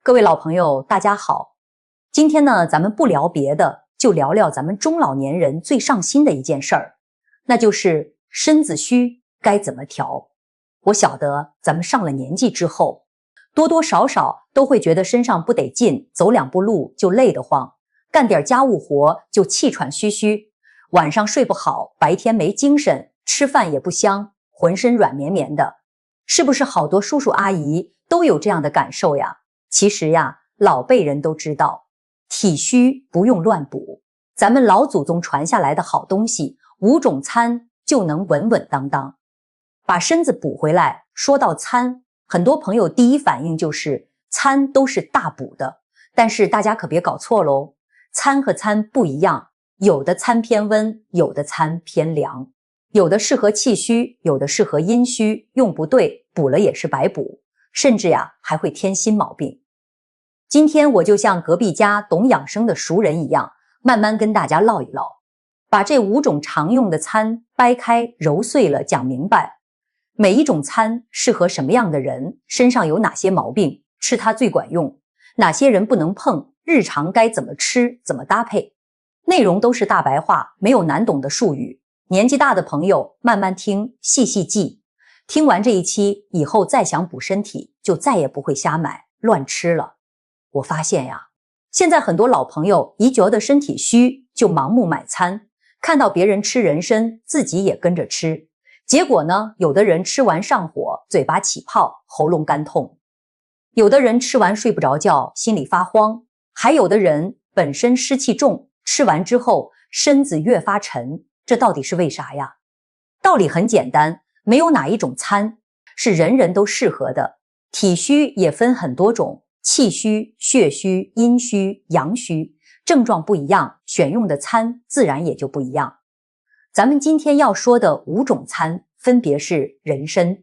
各位老朋友，大家好。今天呢，咱们不聊别的，就聊聊咱们中老年人最上心的一件事儿，那就是身子虚该怎么调。我晓得咱们上了年纪之后，多多少少都会觉得身上不得劲，走两步路就累得慌，干点家务活就气喘吁吁，晚上睡不好，白天没精神，吃饭也不香，浑身软绵绵的。是不是好多叔叔阿姨都有这样的感受呀？其实呀，老辈人都知道，体虚不用乱补，咱们老祖宗传下来的好东西，5种餐就能稳稳当当，把身子补回来。说到餐，很多朋友第一反应就是餐都是大补的，但是大家可别搞错喽，餐和餐不一样，有的餐偏温，有的餐偏凉，有的适合气虚，有的适合阴虚，用不对，补了也是白补，甚至呀还会添新毛病。今天我就像隔壁家懂养生的熟人一样，慢慢跟大家唠一唠，把这5种常用的餐掰开揉碎了讲明白，每一种餐适合什么样的人，身上有哪些毛病，吃它最管用，哪些人不能碰，日常该怎么吃，怎么搭配。内容都是大白话，没有难懂的术语，年纪大的朋友慢慢听，细细记。听完这一期以后，再想补身体，就再也不会瞎买乱吃了。我发现呀，现在很多老朋友一觉得身体虚就盲目买餐，看到别人吃人参，自己也跟着吃，结果呢，有的人吃完上火，嘴巴起泡，喉咙干痛；有的人吃完睡不着觉，心里发慌；还有的人本身湿气重，吃完之后身子越发沉，这到底是为啥呀？道理很简单，没有哪一种餐是人人都适合的。体虚也分很多种，气虚、血虚、阴虚、阳虚，症状不一样，选用的餐自然也就不一样。咱们今天要说的5种餐分别是人参、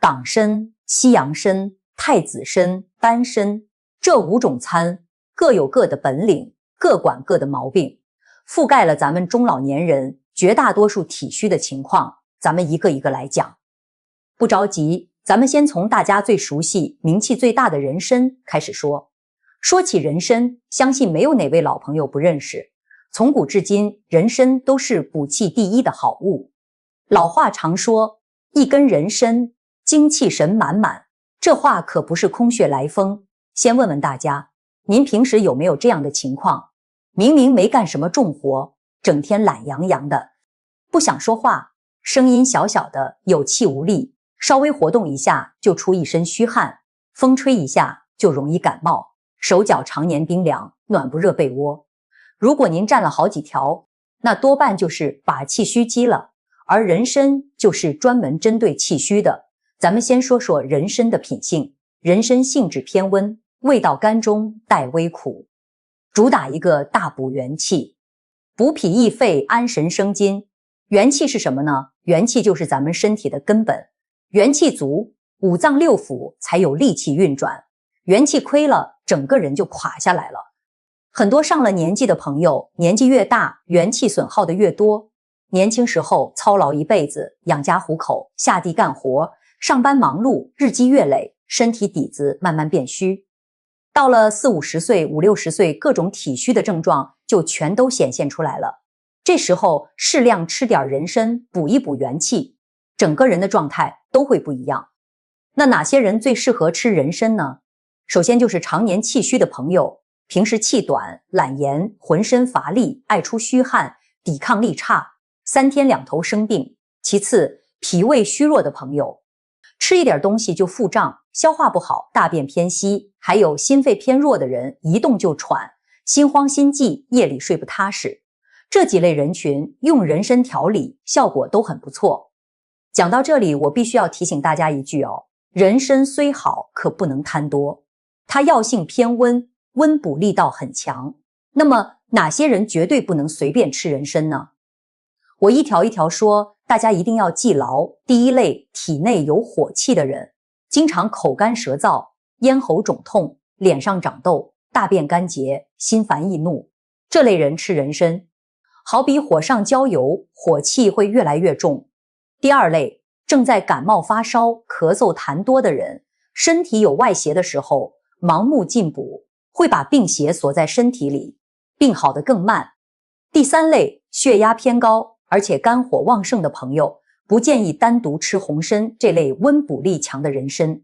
党参、西洋参、太子参、丹参。这5种餐各有各的本领，各管各的毛病，覆盖了咱们中老年人绝大多数体虚的情况，咱们一个一个来讲。不着急，咱们先从大家最熟悉、名气最大的人参开始说。说起人参，相信没有哪位老朋友不认识。从古至今，人参都是补气第一的好物。老话常说，一根人参，精气神满满。这话可不是空穴来风。先问问大家，您平时有没有这样的情况？明明没干什么重活，整天懒洋洋的，不想说话，声音小小的，有气无力，稍微活动一下就出一身虚汗，风吹一下就容易感冒，手脚常年冰凉，暖不热被窝。如果您占了好几条，那多半就是把气虚积了，而人参就是专门针对气虚的。咱们先说说人参的品性。人参性质偏温，味道甘中带微苦，主打一个大补元气，补脾益肺，安神生津。元气是什么呢？元气就是咱们身体的根本，元气足，5脏6腑才有力气运转，元气亏了，整个人就垮下来了。很多上了年纪的朋友，年纪越大，元气损耗的越多。年轻时候操劳一辈子，养家糊口，下地干活，上班忙碌，日积月累，身体底子慢慢变虚。到了40、50岁、50、60岁，各种体虚的症状就全都显现出来了。这时候适量吃点人参，补一补元气，整个人的状态都会不一样。那哪些人最适合吃人参呢？首先就是常年气虚的朋友，平时气短、懒言、浑身乏力、爱出虚汗、抵抗力差，3天2头生病。其次，脾胃虚弱的朋友，吃一点东西就腹胀，消化不好，大便偏稀，还有心肺偏弱的人，一动就喘，心慌心悸，夜里睡不踏实。这几类人群用人参调理，效果都很不错。讲到这里，我必须要提醒大家一句哦，人参虽好，可不能贪多。它药性偏温，温补力道很强。那么哪些人绝对不能随便吃人参呢？我一条一条说，大家一定要记牢。第一类，体内有火气的人，经常口干舌燥，咽喉肿痛，脸上长痘，大便干结，心烦易怒，这类人吃人参好比火上浇油，火气会越来越重。第二类，正在感冒发烧、咳嗽痰多的人，身体有外邪的时候，盲目进补，会把病邪锁在身体里，病好得更慢。第三类，血压偏高而且肝火旺盛的朋友，不建议单独吃红参这类温补力强的人参。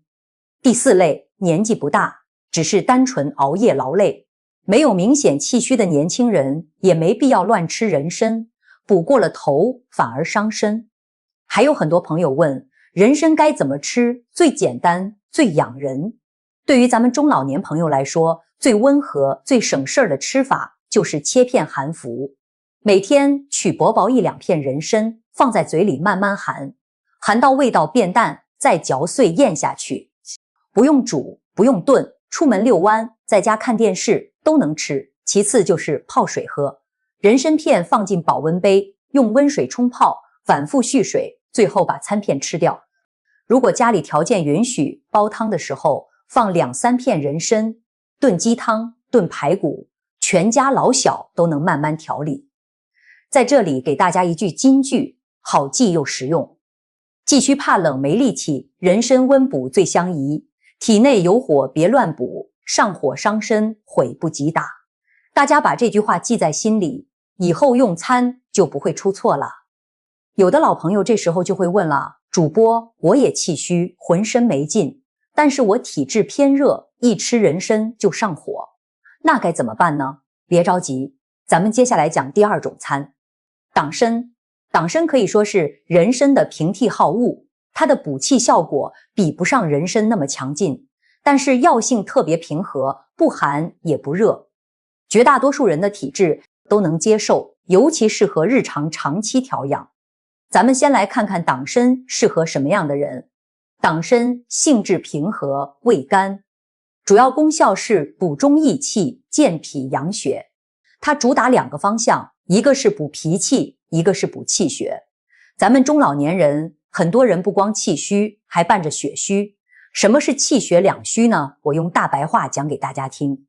第四类，年纪不大，只是单纯熬夜劳累，没有明显气虚的年轻人，也没必要乱吃人参，补过了头反而伤身。还有很多朋友问，人参该怎么吃最简单最养人？对于咱们中老年朋友来说，最温和最省事儿的吃法就是切片含服，每天取薄薄1-2片人参放在嘴里慢慢含，含到味道变淡再嚼碎咽下去，不用煮不用炖，出门遛弯在家看电视都能吃。其次就是泡水喝，人参片放进保温杯，用温水冲泡，反复蓄水，最后把参片吃掉。如果家里条件允许，煲汤的时候放2-3片人参，炖鸡汤炖排骨，全家老小都能慢慢调理。在这里给大家一句金句，好记又实用：忌虚怕冷没力气，人参温补最相宜。体内有火别乱补，上火伤身悔不及打。大家把这句话记在心里，以后用餐就不会出错了。有的老朋友这时候就会问了，主播，我也气虚，浑身没劲，但是我体质偏热，一吃人参就上火，那该怎么办呢？别着急，咱们接下来讲第二种餐，党参。党参可以说是人参的平替好物，它的补气效果比不上人参那么强劲，但是药性特别平和，不寒也不热，绝大多数人的体质都能接受，尤其适合日常长期调养。咱们先来看看党参适合什么样的人。党参性质平和，味甘，主要功效是补中益气，健脾养血。它主打2个方向，一个是补脾气，一个是补气血。咱们中老年人，很多人不光气虚，还伴着血虚。什么是气血两虚呢？我用大白话讲给大家听。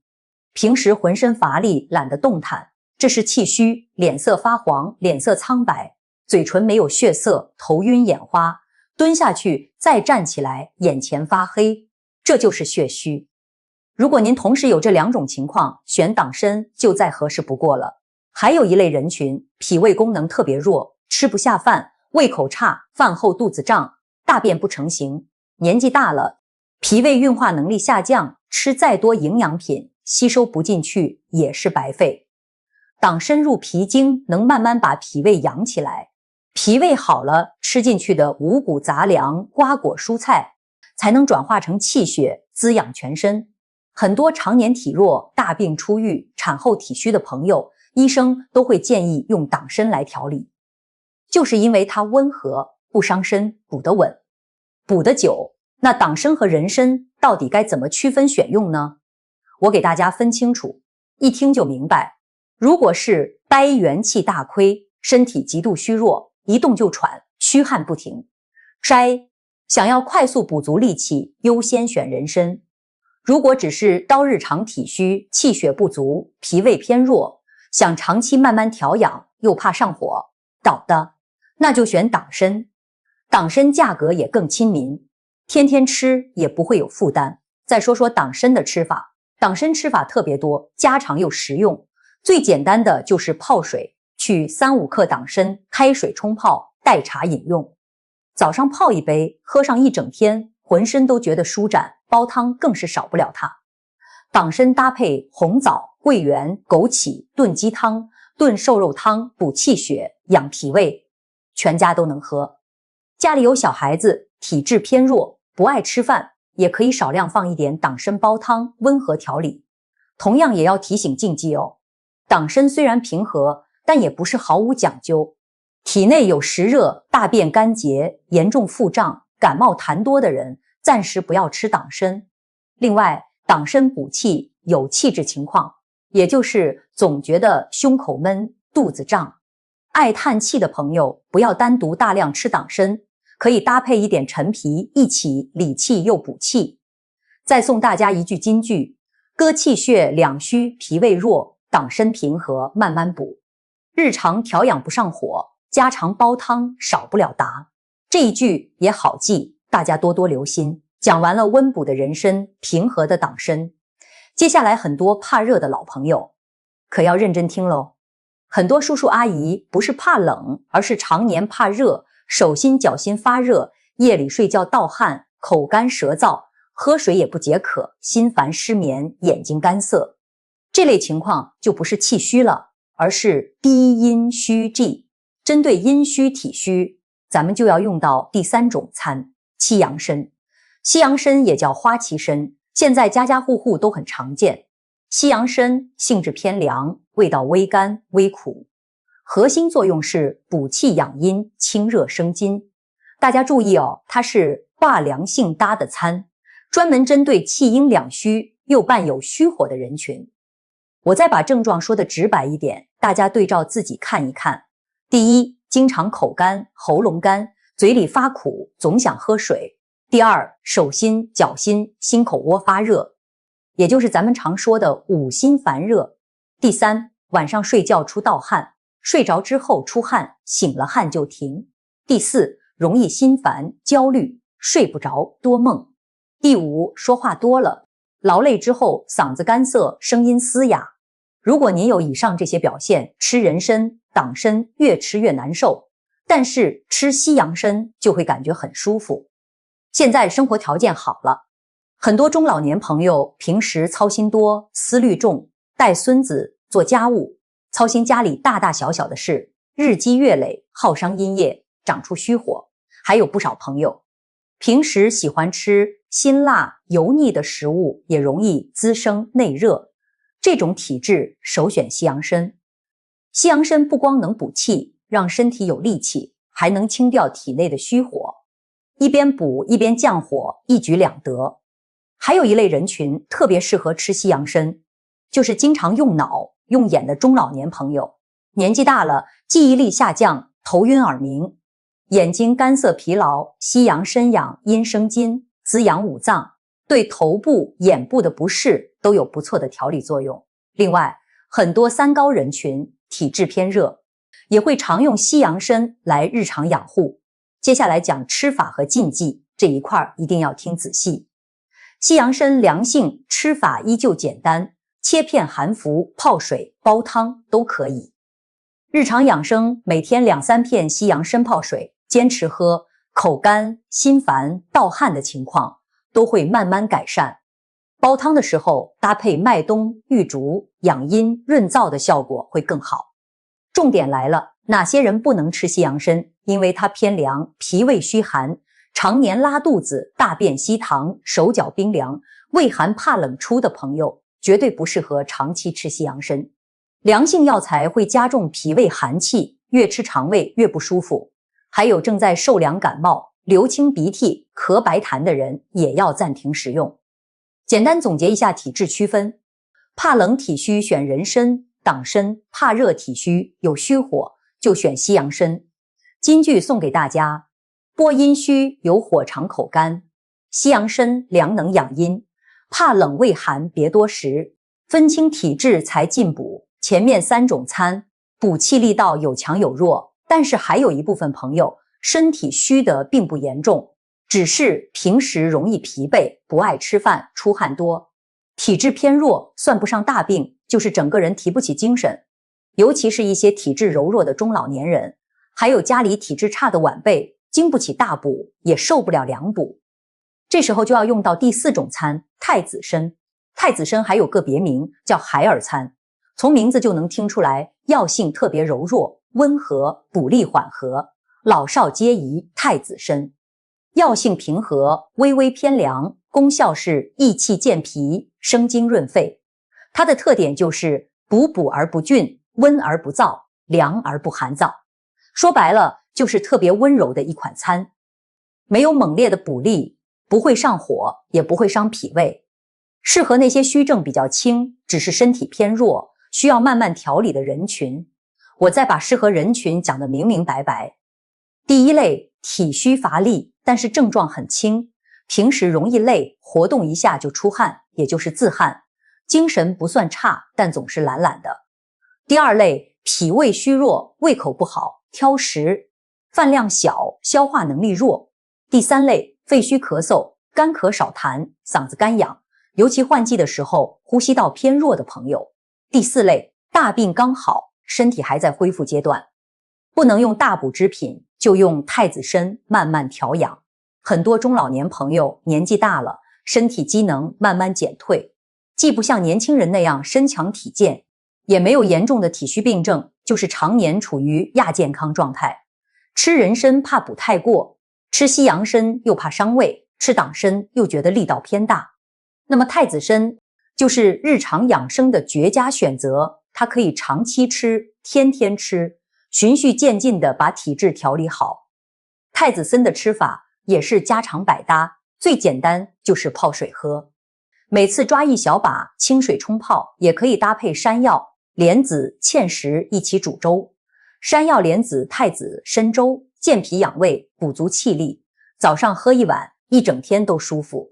平时浑身乏力，懒得动弹，这是气虚，脸色发黄，脸色苍白，嘴唇没有血色，头晕眼花，蹲下去再站起来，眼前发黑，这就是血虚。如果您同时有这2种情况，选党参就再合适不过了。还有一类人群，脾胃功能特别弱，吃不下饭，胃口差，饭后肚子胀，大便不成形，年纪大了，脾胃运化能力下降，吃再多营养品吸收不进去，也是白费。党参入脾经，能慢慢把脾胃养起来，脾胃好了，吃进去的五谷杂粮、瓜果蔬菜才能转化成气血，滋养全身。很多常年体弱、大病初愈、产后体虚的朋友，医生都会建议用党参来调理，就是因为它温和，不伤身，补得稳，补得久。那党参和人参到底该怎么区分选用呢？我给大家分清楚，一听就明白。如果是呆元气大亏，身体极度虚弱，一动就喘，虚汗不停，摘想要快速补足力气，优先选人参。如果只是刀日常体虚，气血不足，脾胃偏弱，想长期慢慢调养，又怕上火倒的，那就选党参。党参价格也更亲民，天天吃也不会有负担。再说说党参的吃法，党参吃法特别多，家常又实用。最简单的就是泡水，取3-5克党参，开水冲泡，代茶饮用。早上泡一杯，喝上一整天，浑身都觉得舒展，煲汤更是少不了它。党参搭配红枣、桂圆、枸杞炖鸡汤、炖瘦肉汤，补气血，养脾胃，全家都能喝。家里有小孩子，体质偏弱，不爱吃饭，也可以少量放一点党参煲汤，温和调理。同样也要提醒禁忌哦，党参虽然平和，但也不是毫无讲究。体内有实热、大便干结、严重腹胀、感冒痰多的人，暂时不要吃党参。另外，党参补气有气滞情况，也就是总觉得胸口闷、肚子胀，爱叹气的朋友不要单独大量吃党参，可以搭配一点陈皮一起理气又补气。再送大家一句金句：割气血两虚，脾胃弱，党参平和，慢慢补。日常调养不上火，家常煲汤少不了答。这一句也好记，大家多多留心。讲完了温补的人参，平和的党参，接下来很多怕热的老朋友可要认真听喽。很多叔叔阿姨不是怕冷，而是常年怕热，手心脚心发热，夜里睡觉盗汗，口干舌燥，喝水也不解渴，心烦失眠，眼睛干涩。这类情况就不是气虚了，而是低阴虚忌。针对阴虚体虚，咱们就要用到第3种参，西洋参。西洋参也叫花旗参，现在家家户户都很常见。西洋参性质偏凉，味道微甘微苦，核心作用是补气养阴，清热生津。大家注意哦，它是化凉性搭的参，专门针对气阴两虚又伴有虚火的人群。我再把症状说得直白一点，大家对照自己看一看。第一，经常口干、喉咙干，嘴里发苦，总想喝水。第二，手心、脚心、心口窝发热，也就是咱们常说的五心烦热。第三，晚上睡觉出盗汗，睡着之后出汗，醒了汗就停。第四，容易心烦、焦虑，睡不着，多梦。第五，说话多了，劳累之后嗓子干涩，声音嘶哑。如果您有以上这些表现，吃人参、党参越吃越难受，但是吃西洋参就会感觉很舒服。现在生活条件好了，很多中老年朋友平时操心多，思虑重，带孙子做家务，操心家里大大小小的事，日积月累，耗伤阴液，长出虚火。还有不少朋友平时喜欢吃辛辣油腻的食物，也容易滋生内热，这种体质首选西洋参。西洋参不光能补气，让身体有力气，还能清掉体内的虚火，一边补一边降火，一举两得。还有一类人群特别适合吃西洋参，就是经常用脑用眼的中老年朋友，年纪大了，记忆力下降，头晕耳鸣，眼睛干涩疲劳，西洋参养阴生津，滋养五脏，对头部眼部的不适都有不错的调理作用。另外，很多三高人群体质偏热，也会常用西洋参来日常养护。接下来讲吃法和禁忌，这一块一定要听仔细。西洋参凉性，吃法依旧简单，切片含服，泡水、煲汤都可以。日常养生，每天2-3片西洋参泡水，坚持喝，口干、心烦、盗汗的情况都会慢慢改善。煲汤的时候搭配麦冬、玉竹，养阴润燥的效果会更好。重点来了，哪些人不能吃西洋参？因为它偏凉，脾胃虚寒，常年拉肚子，大便稀溏，手脚冰凉，畏寒怕冷出的朋友绝对不适合长期吃西洋参。凉性药材会加重脾胃寒气，越吃肠胃越不舒服。还有正在受凉感冒、流清鼻涕、咳白痰的人也要暂停食用。简单总结一下体质区分：怕冷体虚选人参、党参，怕热体虚有虚火就选西洋参。金句送给大家：播阴虚有火肠口干，西洋参凉能养阴，怕冷畏寒别多食，分清体质才进补。前面3种参补气力道有强有弱，但是还有一部分朋友身体虚的并不严重，只是平时容易疲惫，不爱吃饭，出汗多，体质偏弱，算不上大病，就是整个人提不起精神。尤其是一些体质柔弱的中老年人，还有家里体质差的晚辈，经不起大补，也受不了凉补。这时候就要用到第4种参，太子参。太子参还有个别名叫海尔参，从名字就能听出来，药性特别柔弱，温和，补力缓和，老少皆宜。太子参药性平和，微微偏凉，功效是益气健脾，生津润肺。它的特点就是补而不峻，温而不燥，凉而不寒燥。说白了，就是特别温柔的一款参，没有猛烈的补力，不会上火，也不会伤脾胃，适合那些虚症比较轻，只是身体偏弱，需要慢慢调理的人群。我再把适合人群讲得明明白白。第一类，体虚乏力，但是症状很轻，平时容易累，活动一下就出汗，也就是自汗，精神不算差，但总是懒懒的。第二类，脾胃虚弱，胃口不好，挑食，饭量小，消化能力弱。第三类，肺虚咳嗽，干咳少痰，嗓子干痒，尤其换季的时候呼吸道偏弱的朋友。第4类，大病刚好，身体还在恢复阶段，不能用大补之品，就用太子参慢慢调养。很多中老年朋友年纪大了，身体机能慢慢减退，既不像年轻人那样身强体健，也没有严重的体虚病症，就是常年处于亚健康状态。吃人参怕补太过，吃西洋参又怕伤胃，吃党参又觉得力道偏大。那么太子参就是日常养生的绝佳选择，它可以长期吃，天天吃，循序渐进地把体质调理好。太子参的吃法也是家常百搭，最简单就是泡水喝。每次抓一小把清水冲泡，也可以搭配山药、莲子、芡实一起煮粥。山药莲子太子参粥，健脾养胃，补足气力，早上喝一碗，一整天都舒服。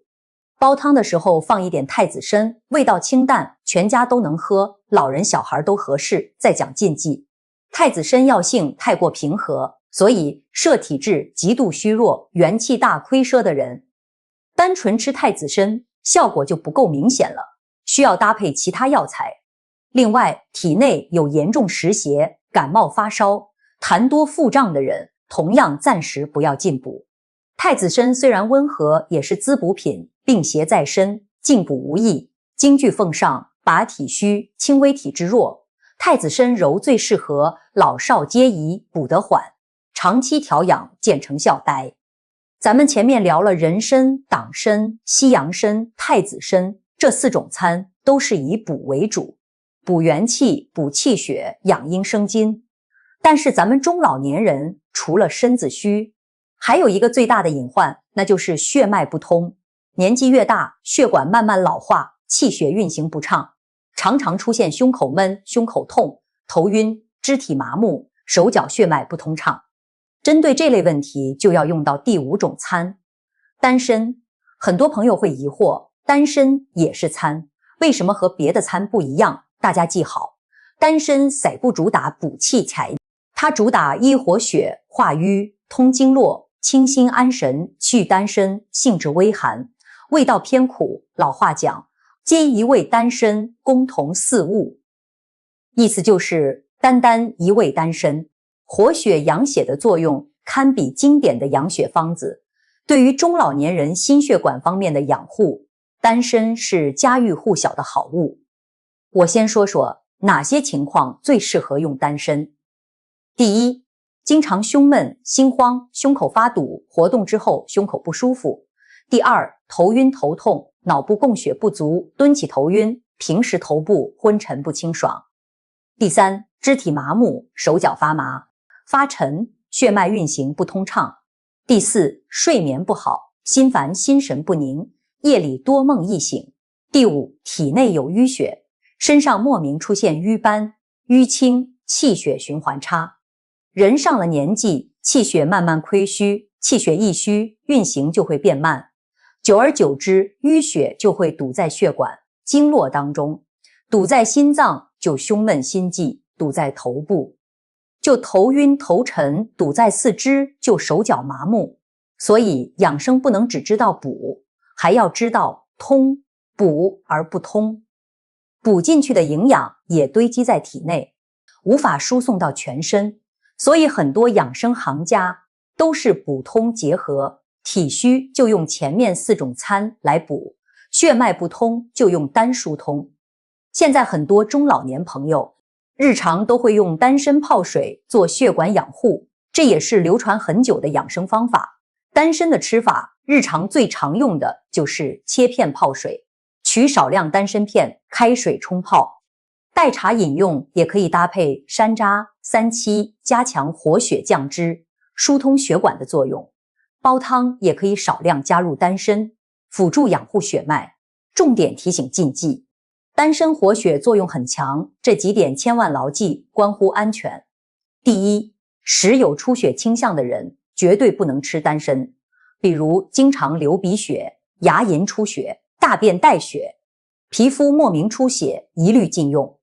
煲汤的时候放一点太子参，味道清淡，全家都能喝，老人小孩都合适。再讲禁忌，太子参药性太过平和，所以摄体质极度虚弱、元气大亏奢的人，单纯吃太子参效果就不够明显了，需要搭配其他药材。另外，体内有严重湿邪、感冒发烧、痰多腹胀的人，同样暂时不要进补。太子参虽然温和，也是滋补品，病邪在身，进补无益，京剧奉上，拔体虚，轻微体质弱。太子参揉最适合老少皆宜，补得缓，长期调养见成效呆。咱们前面聊了人参、党参、西洋参、太子参这4种餐，都是以补为主，补元气、补气血、养阴生津。但是咱们中老年人除了身子虚，还有一个最大的隐患，那就是血脉不通。年纪越大，血管慢慢老化，气血运行不畅，常常出现胸口闷、胸口痛、头晕、肢体麻木、手脚血脉不通畅。针对这类问题，就要用到第5种参，丹参。很多朋友会疑惑，丹参也是参，为什么和别的参不一样？大家记好，丹参散不主打补气采，它主打益活血、化瘀、通经络、清心安神，去丹参性质微寒，味道偏苦。老话讲，皆一味丹参，共同四物，意思就是单单一味丹参，活血养血的作用堪比经典的养血方子。对于中老年人心血管方面的养护，丹参是家喻户晓的好物。我先说说哪些情况最适合用丹参。第一，经常胸闷、心慌、胸口发堵，活动之后胸口不舒服。第二，头晕头痛，脑部供血不足，蹲起头晕，平时头部昏沉不清爽。第三，肢体麻木，手脚发麻、发沉，血脉运行不通畅。第四，睡眠不好，心烦心神不宁，夜里多梦易醒。第五，体内有淤血，身上莫名出现瘀斑、淤青，气血循环差。人上了年纪，气血慢慢亏虚，气血一虚，运行就会变慢，久而久之，淤血就会堵在血管、经络当中，堵在心脏就胸闷心悸，堵在头部就头晕头沉，堵在四肢就手脚麻木。所以养生不能只知道补，还要知道通，补而不通。补进去的营养也堆积在体内，无法输送到全身，所以很多养生行家都是补通结合，体虚就用前面4种参来补，血脉不通就用丹疏通。现在很多中老年朋友日常都会用丹参泡水做血管养护，这也是流传很久的养生方法。丹参的吃法，日常最常用的就是切片泡水，取少量丹参片，开水冲泡，代茶饮用，也可以搭配山楂、三七，加强活血降脂、疏通血管的作用。煲汤也可以少量加入丹参，辅助养护血脉。重点提醒禁忌，丹参活血作用很强，这几点千万牢记，关乎安全。第一，时有出血倾向的人绝对不能吃丹参，比如经常流鼻血、牙龈出血、大便带血、皮肤莫名出血，一律禁用。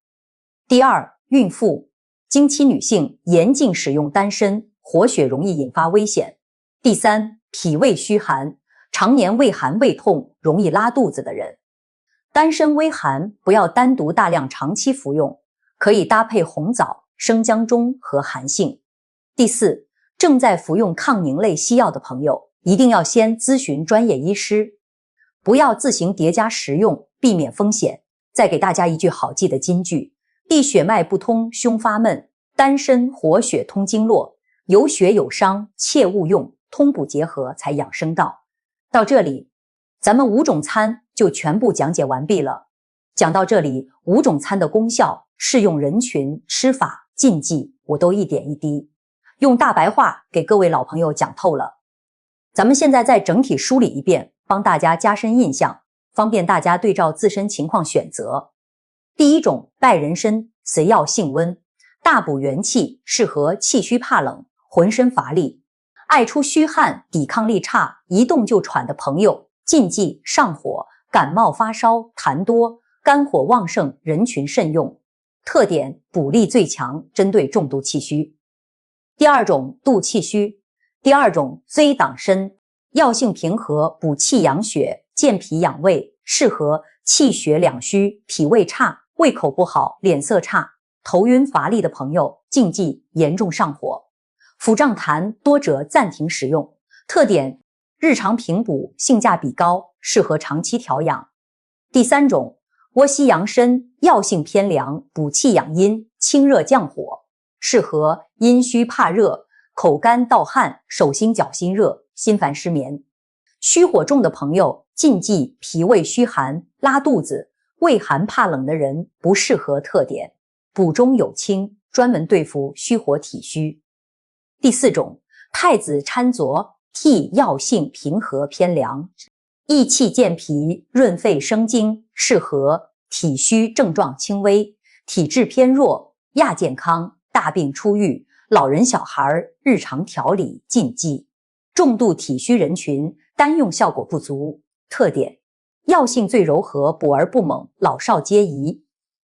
第二，孕妇、经期女性严禁使用丹参，活血容易引发危险。第三，脾胃虚寒，常年胃寒胃痛，容易拉肚子的人。单身微寒不要单独大量长期服用，可以搭配红枣、生姜中和寒性。第四，正在服用抗凝类西药的朋友，一定要先咨询专业医师，不要自行叠加食用，避免风险。再给大家一句好记的金句：地血脉不通，胸发闷，丹参活血通经络，有血有伤，切勿用，通补结合才养生到。到这里，咱们5种餐就全部讲解完毕了。讲到这里，5种餐的功效、适用人群、吃法、禁忌，我都一点一滴用大白话给各位老朋友讲透了。咱们现在再整体梳理一遍，帮大家加深印象，方便大家对照自身情况选择。第一种，拜人参，随药性温，大补元气，适合气虚怕冷、浑身乏力、爱出虚汗、抵抗力差、一动就喘的朋友。禁忌上火、感冒发烧、痰多、肝火旺盛人群慎用。特点补力最强，针对重度气虚。第二种，度气虚。第二种，椎党参，药性平和，补气养血，健脾养胃，适合气血两虚、脾胃差、胃口不好、脸色差、头晕乏力的朋友。禁忌严重上火。腹胀痰多者暂停使用。特点日常平补，性价比高，适合长期调养。第三种，窝西洋参，药性偏凉，补气养阴，清热降火，适合阴虚怕热、口干盗汗、手心脚心热、心烦失眠。虚火重的朋友，禁忌脾胃虚寒、拉肚子、畏寒怕冷的人不适合。特点补中有清，专门对付虚火体虚。第四种，太子参佐，替药性平和偏凉，益气健脾，润肺生津，适合体虚症状轻微、体质偏弱、亚健康、大病初愈、老人小孩日常调理。禁忌重度体虚人群，单用效果不足。特点药性最柔和，补而不猛，老少皆宜。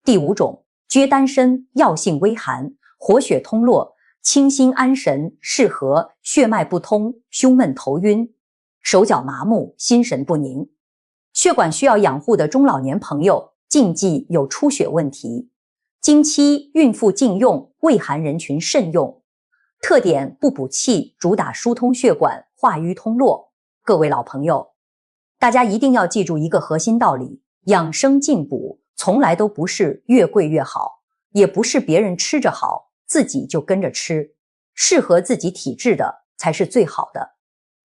第五种，撅丹参，药性微寒，活血通络，清心安神，适合血脉不通、胸闷头晕、手脚麻木、心神不宁、血管需要养护的中老年朋友。禁忌有出血问题，经期、孕妇禁用，畏寒人群慎用。特点不补气，主打疏通血管，化瘀通络。各位老朋友，大家一定要记住一个核心道理：养生进补从来都不是越贵越好，也不是别人吃着好自己就跟着吃，适合自己体质的才是最好的。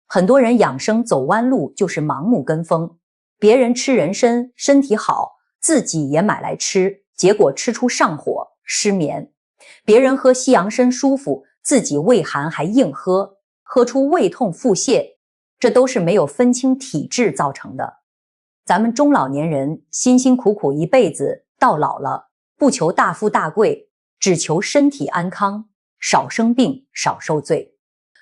很多人养生走弯路就是盲目跟风，别人吃人参身体好，自己也买来吃，结果吃出上火、失眠；别人喝西洋参舒服，自己胃寒还硬喝，喝出胃痛腹泻，这都是没有分清体质造成的。咱们中老年人辛辛苦苦一辈子，到老了不求大富大贵，只求身体安康，少生病，少受罪，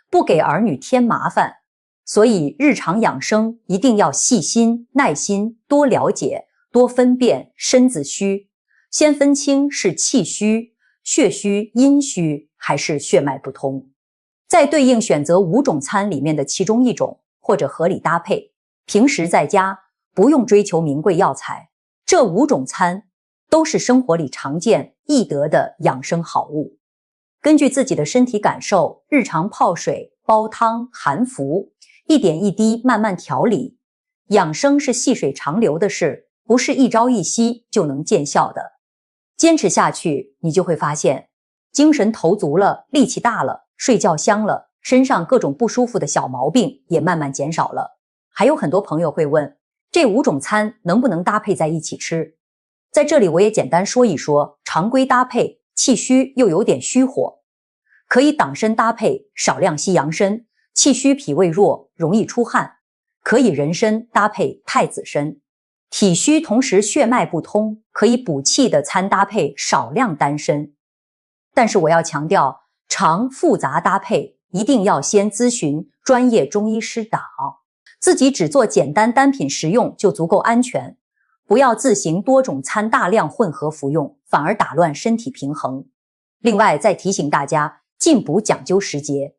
不给儿女添麻烦。所以日常养生一定要细心、耐心，多了解，多分辨身子虚，先分清是气虚、血虚、阴虚还是血脉不通，再对应选择5种餐里面的其中一种，或者合理搭配。平时在家不用追求名贵药材，这5种餐都是生活里常见易得的养生好物。根据自己的身体感受，日常泡水、煲汤、含服，一点一滴慢慢调理。养生是细水长流的事，不是一朝一夕就能见效的。坚持下去，你就会发现精神头足了，力气大了，睡觉香了，身上各种不舒服的小毛病也慢慢减少了。还有很多朋友会问，这5种餐能不能搭配在一起吃？在这里我也简单说一说，常规搭配气虚又有点虚火，可以党参搭配少量西洋参，气虚脾胃弱，容易出汗；可以人参搭配太子参。体虚同时血脉不通，可以补气的餐搭配少量丹参。但是我要强调，常复杂搭配一定要先咨询专业中医师导，自己只做简单单品食用就足够安全，不要自行多种餐大量混合服用，反而打乱身体平衡。另外再提醒大家，进补讲究时节，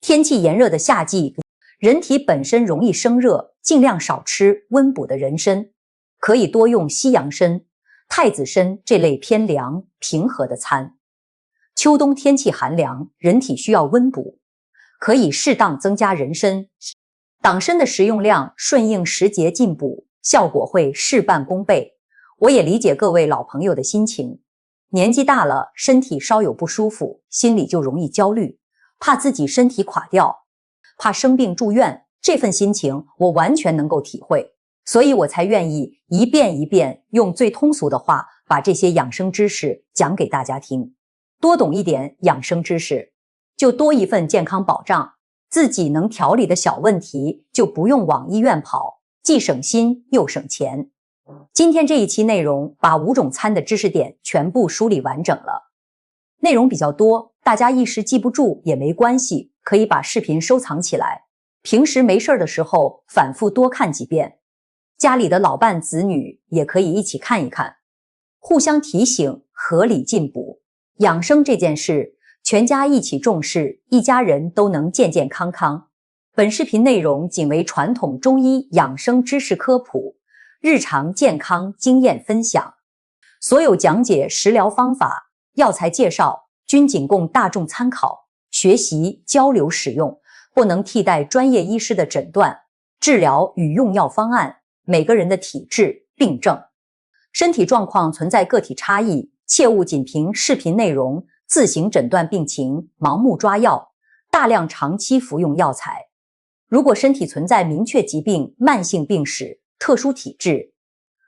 天气炎热的夏季，人体本身容易生热，尽量少吃温补的人参，可以多用西洋参、太子参这类偏凉平和的参。秋冬天气寒凉，人体需要温补，可以适当增加人参。党参的食用量顺应时节进补，效果会事半功倍。我也理解各位老朋友的心情，年纪大了，身体稍有不舒服，心里就容易焦虑，怕自己身体垮掉，怕生病住院，这份心情我完全能够体会，所以我才愿意一遍一遍用最通俗的话把这些养生知识讲给大家听。多懂一点养生知识，就多一份健康保障，自己能调理的小问题就不用往医院跑，既省心又省钱。今天这一期内容把5种参的知识点全部梳理完整了，内容比较多，大家一时记不住也没关系，可以把视频收藏起来，平时没事的时候反复多看几遍，家里的老伴子女也可以一起看一看，互相提醒，合理进补。养生这件事，全家一起重视，一家人都能健健康康。本视频内容仅为传统中医养生知识科普，日常健康经验分享，所有讲解食疗方法、药材介绍均仅供大众参考，学习交流使用，不能替代专业医师的诊断、治疗与用药方案。每个人的体质、病症、身体状况存在个体差异，切勿仅凭视频内容自行诊断病情，盲目抓药，大量长期服用药材。如果身体存在明确疾病、慢性病史、特殊体质，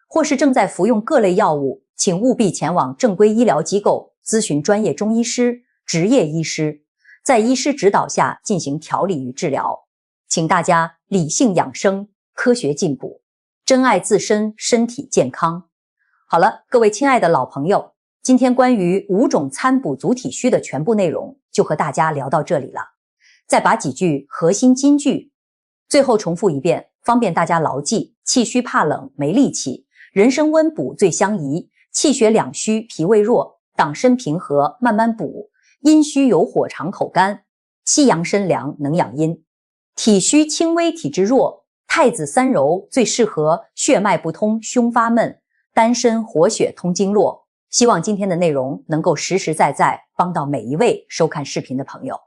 或是正在服用各类药物，请务必前往正规医疗机构咨询专业中医师、执业医师，在医师指导下进行调理与治疗。请大家理性养生，科学进补，珍爱自身身体健康。好了，各位亲爱的老朋友，今天关于5种参补足体虚的全部内容就和大家聊到这里了。再把几句核心金句最后重复一遍，方便大家牢记。气虚怕冷没力气，人参温补最相宜，气血两虚脾胃弱，党参平和慢慢补，阴虚有火长口干，西洋参凉能养阴，体虚轻微体质弱，太子三柔最适合血脉不通胸发闷，丹参活血通经络。希望今天的内容能够实实在在帮到每一位收看视频的朋友。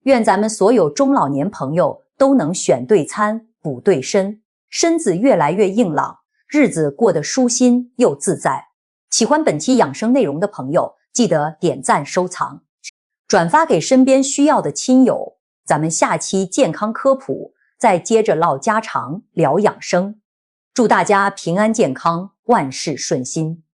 愿咱们所有中老年朋友都能选对参，补对身，身子越来越硬朗，日子过得舒心又自在。喜欢本期养生内容的朋友，记得点赞收藏，转发给身边需要的亲友。咱们下期健康科普再接着唠家常，聊养生。祝大家平安健康，万事顺心。